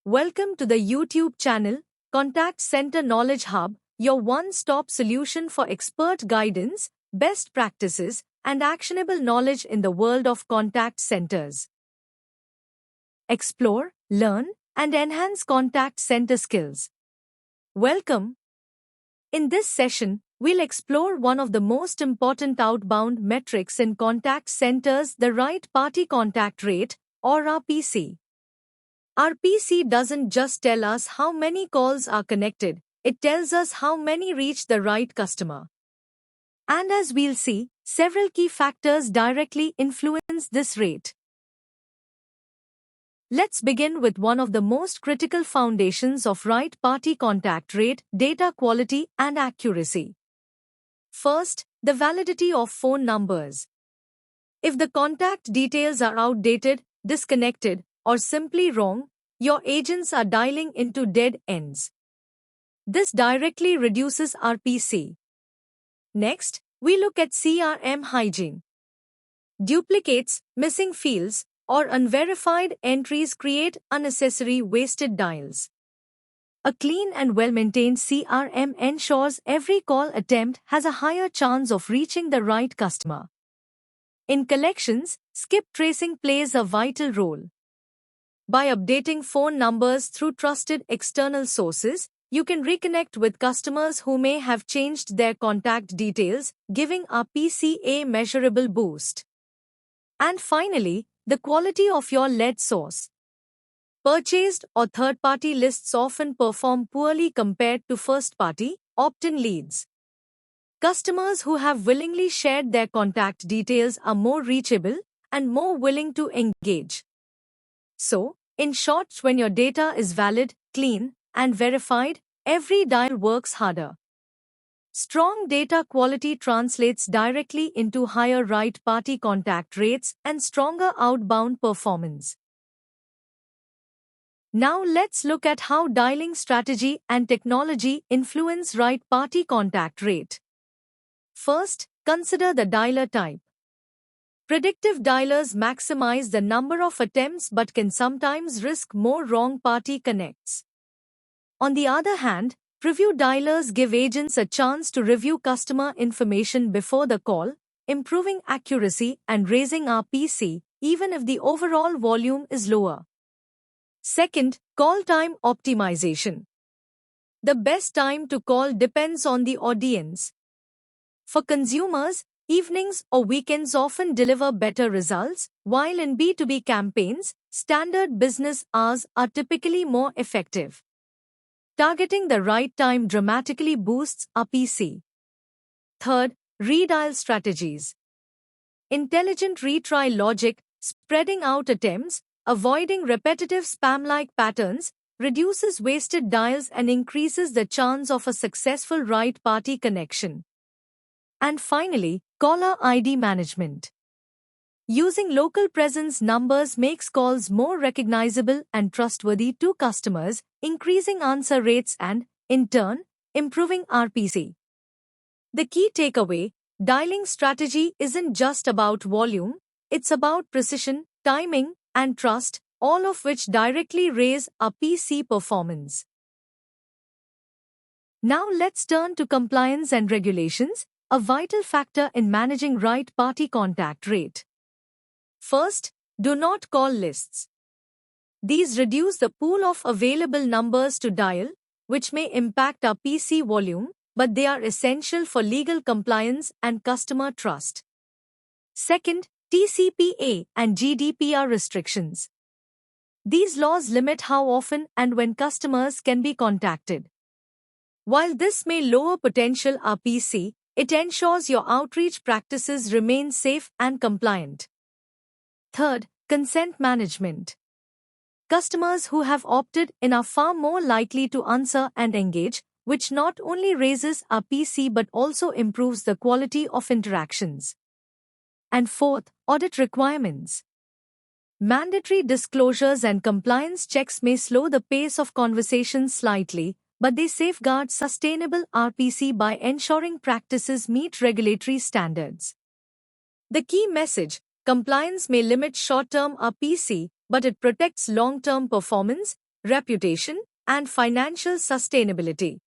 Welcome to the YouTube channel, Contact Center Knowledge Hub, your one-stop solution for expert guidance, best practices, and actionable knowledge in the world of contact centers. Explore, learn, and enhance contact center skills. Welcome. In this session, we'll explore one of the most important outbound metrics in contact centers, the right party contact rate, or RPC. RPC doesn't just tell us how many calls are connected, it tells us how many reach the right customer. And as we'll see, several key factors directly influence this rate. Let's begin with one of the most critical foundations of right party contact rate: data quality and accuracy. First, the validity of phone numbers. If the contact details are outdated, disconnected, or simply wrong, your agents are dialing into dead ends. This directly reduces RPC. Next, we look at CRM hygiene. Duplicates, missing fields, or unverified entries create unnecessary wasted dials. A clean and well-maintained CRM ensures every call attempt has a higher chance of reaching the right customer. In collections, skip tracing plays a vital role. By updating phone numbers through trusted external sources, you can reconnect with customers who may have changed their contact details, giving RPC a measurable boost. And finally, the quality of your lead source. Purchased or third-party lists often perform poorly compared to first-party, opt-in leads. Customers who have willingly shared their contact details are more reachable and more willing to engage. So, in short, when your data is valid, clean, and verified, every dial works harder. Strong data quality translates directly into higher right-party contact rates and stronger outbound performance. Now let's look at how dialing strategy and technology influence right-party contact rate. First, consider the dialer type. Predictive dialers maximize the number of attempts but can sometimes risk more wrong party connects. On the other hand, preview dialers give agents a chance to review customer information before the call, improving accuracy and raising RPC, even if the overall volume is lower. Second, call time optimization. The best time to call depends on the audience. For consumers, evenings or weekends often deliver better results, while in B2B campaigns, standard business hours are typically more effective. Targeting the right time dramatically boosts RPC. Third, redial strategies. Intelligent retry logic, spreading out attempts, avoiding repetitive spam-like patterns, reduces wasted dials and increases the chance of a successful right-party connection. And finally, caller ID management. Using local presence numbers makes calls more recognizable and trustworthy to customers, increasing answer rates and, in turn, improving RPC. The key takeaway: dialing strategy isn't just about volume, it's about precision, timing, and trust, all of which directly raise RPC performance. Now let's turn to compliance and regulations, a vital factor in managing right-party contact rate. First, do not call lists. These reduce the pool of available numbers to dial, which may impact RPC volume, but they are essential for legal compliance and customer trust. Second, TCPA and GDPR restrictions. These laws limit how often and when customers can be contacted. While this may lower potential RPC, it ensures your outreach practices remain safe and compliant. Third, consent management. Customers who have opted in are far more likely to answer and engage, which not only raises RPC but also improves the quality of interactions. And fourth, audit requirements. Mandatory disclosures and compliance checks may slow the pace of conversations slightly, but they safeguard sustainable RPC by ensuring practices meet regulatory standards. The key message: compliance may limit short-term RPC, but it protects long-term performance, reputation, and financial sustainability.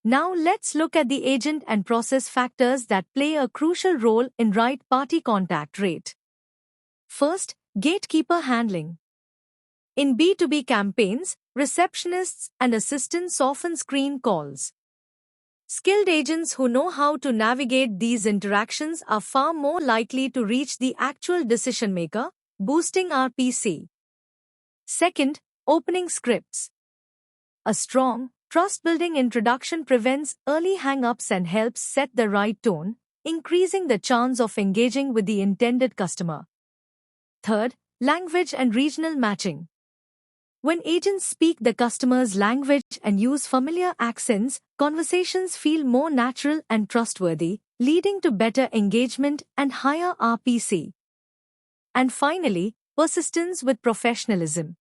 Now let's look at the agent and process factors that play a crucial role in right party contact rate. First, gatekeeper handling. In B2B campaigns, receptionists and assistants often screen calls. Skilled agents who know how to navigate these interactions are far more likely to reach the actual decision maker, boosting RPC. Second, opening scripts. A strong, trust-building introduction prevents early hang-ups and helps set the right tone, increasing the chance of engaging with the intended customer. Third, language and regional matching. When agents speak the customer's language and use familiar accents, conversations feel more natural and trustworthy, leading to better engagement and higher RPC. And finally, persistence with professionalism.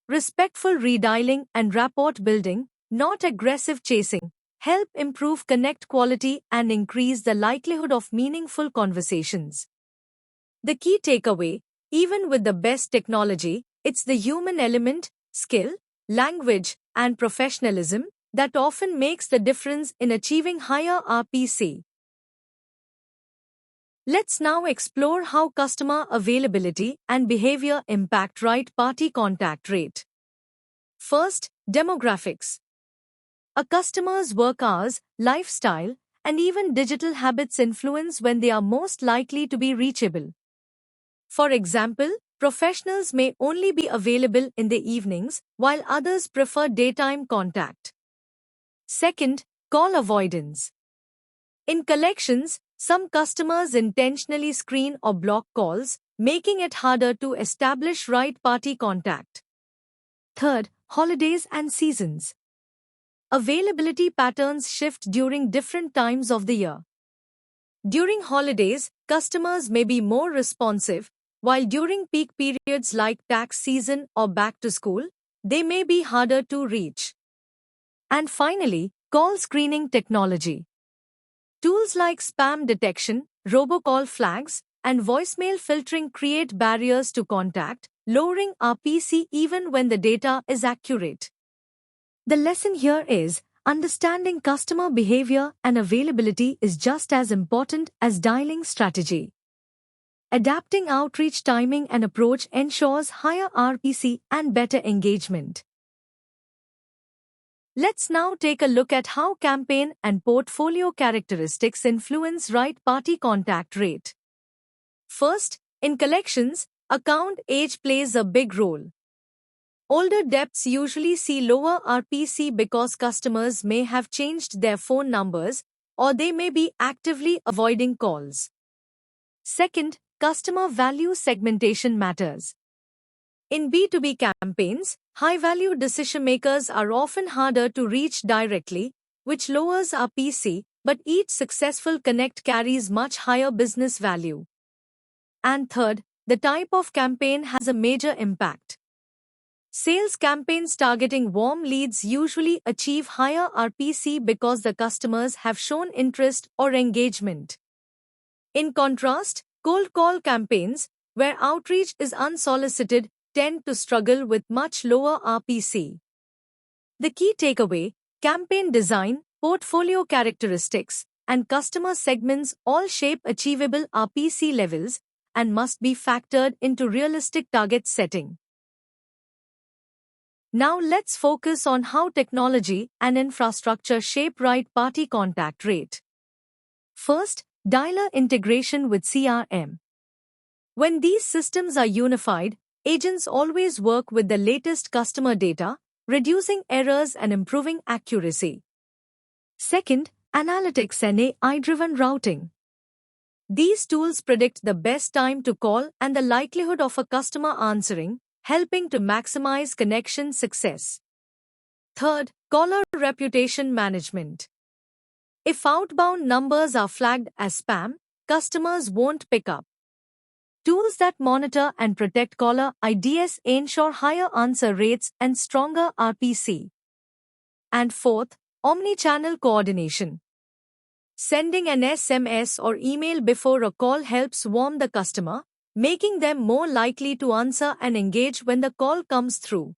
Respectful redialing and rapport building, not aggressive chasing, help improve connect quality and increase the likelihood of meaningful conversations. The key takeaway, even with the best technology, it's the human element, skill, language, and professionalism that often makes the difference in achieving higher RPC. Let's now explore how customer availability and behavior impact right party contact rate. First, demographics. A customer's work hours, lifestyle, and even digital habits influence when they are most likely to be reachable. For example, professionals may only be available in the evenings, while others prefer daytime contact. Second, call avoidance. In collections, some customers intentionally screen or block calls, making it harder to establish right party contact. Third, holidays and seasons. Availability patterns shift during different times of the year. During holidays, customers may be more responsive, while during peak periods like tax season or back to school, they may be harder to reach. And finally, call screening technology. Tools like spam detection, robocall flags, and voicemail filtering create barriers to contact, lowering RPC even when the data is accurate. The lesson here is, understanding customer behavior and availability is just as important as dialing strategy. Adapting outreach timing and approach ensures higher RPC and better engagement. Let's now take a look at how campaign and portfolio characteristics influence right party contact rate. First, in collections, account age plays a big role. Older debts usually see lower RPC because customers may have changed their phone numbers or they may be actively avoiding calls. Second, customer value segmentation matters. In B2B campaigns, high-value decision-makers are often harder to reach directly, which lowers RPC, but each successful connect carries much higher business value. And third, the type of campaign has a major impact. Sales campaigns targeting warm leads usually achieve higher RPC because the customers have shown interest or engagement. In contrast, cold call campaigns, where outreach is unsolicited, tend to struggle with much lower RPC. The key takeaway, campaign design, portfolio characteristics, and customer segments all shape achievable RPC levels and must be factored into realistic target setting. Now let's focus on how technology and infrastructure shape right party contact rate. First, dialer integration with CRM. When these systems are unified, agents always work with the latest customer data, reducing errors and improving accuracy. Second, analytics and AI-driven routing. These tools predict the best time to call and the likelihood of a customer answering, helping to maximize connection success. Third, caller reputation management. If outbound numbers are flagged as spam, customers won't pick up. Tools that monitor and protect caller IDs ensure higher answer rates and stronger RPC. And fourth, omni-channel coordination. Sending an SMS or email before a call helps warm the customer, making them more likely to answer and engage when the call comes through.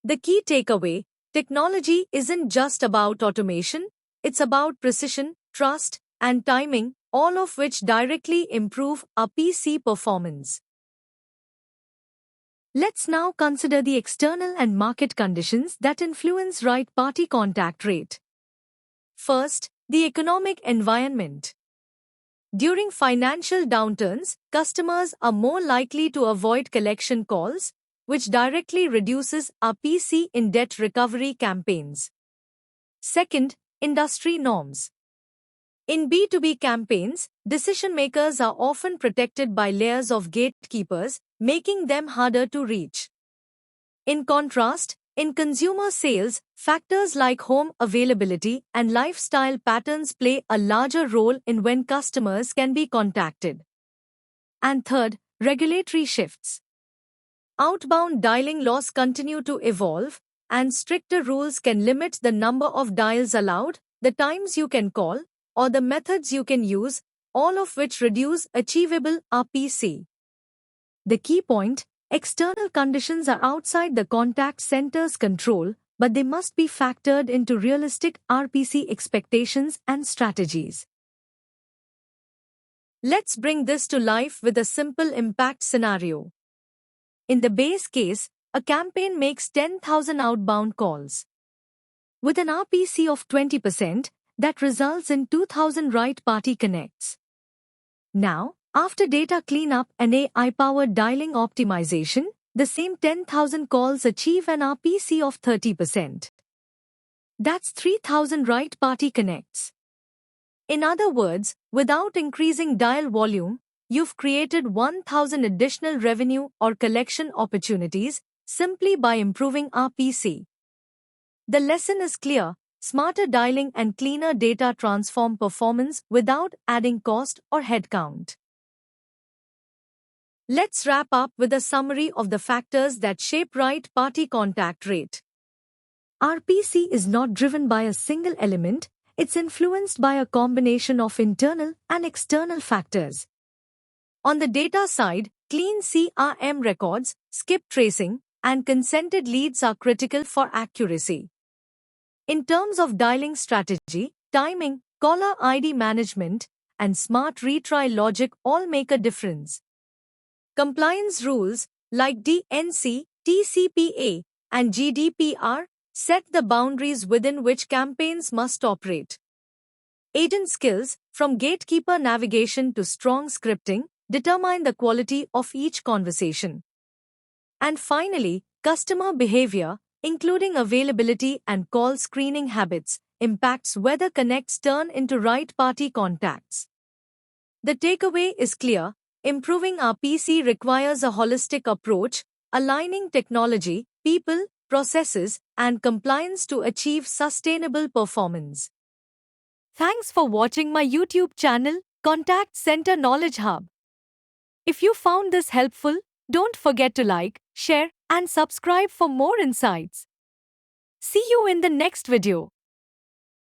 The key takeaway: technology isn't just about automation, it's about precision, trust, and timing, all of which directly improve our PC performance. Let's now consider the external and market conditions that influence right party contact rate. First, the economic environment. During financial downturns, customers are more likely to avoid collection calls, which directly reduces our PC in debt recovery campaigns. Second, industry norms. In B2B campaigns, decision makers are often protected by layers of gatekeepers, making them harder to reach. In contrast, in consumer sales, factors like home availability and lifestyle patterns play a larger role in when customers can be contacted. And third, regulatory shifts. Outbound dialing laws continue to evolve, and stricter rules can limit the number of dials allowed, the times you can call, or the methods you can use, all of which reduce achievable RPC. The key point: external conditions are outside the contact center's control, but they must be factored into realistic RPC expectations and strategies. Let's bring this to life with a simple impact scenario. In the base case, a campaign makes 10,000 outbound calls. With an RPC of 20%, that results in 2,000 right party connects. Now, after data cleanup and AI-powered dialing optimization, the same 10,000 calls achieve an RPC of 30%. That's 3,000 right party connects. In other words, without increasing dial volume, you've created 1,000 additional revenue or collection opportunities simply by improving RPC. The lesson is clear: smarter dialing and cleaner data transform performance without adding cost or headcount. Let's wrap up with a summary of the factors that shape right party contact rate. RPC is not driven by a single element, it's influenced by a combination of internal and external factors. On the data side, clean CRM records, skip tracing, and consented leads are critical for accuracy. In terms of dialing strategy, timing, caller ID management, and smart retry logic all make a difference. Compliance rules like DNC, TCPA, and GDPR set the boundaries within which campaigns must operate. Agent skills, from gatekeeper navigation to strong scripting, determine the quality of each conversation. And finally, customer behavior, including availability and call screening habits, impacts whether connects turn into right party contacts. The takeaway is clear: improving RPC requires a holistic approach, aligning technology, people, processes, and compliance to achieve sustainable performance. Thanks for watching my YouTube channel, Contact Center Knowledge Hub. If you found this helpful, don't forget to like, share, and subscribe for more insights. See you in the next video.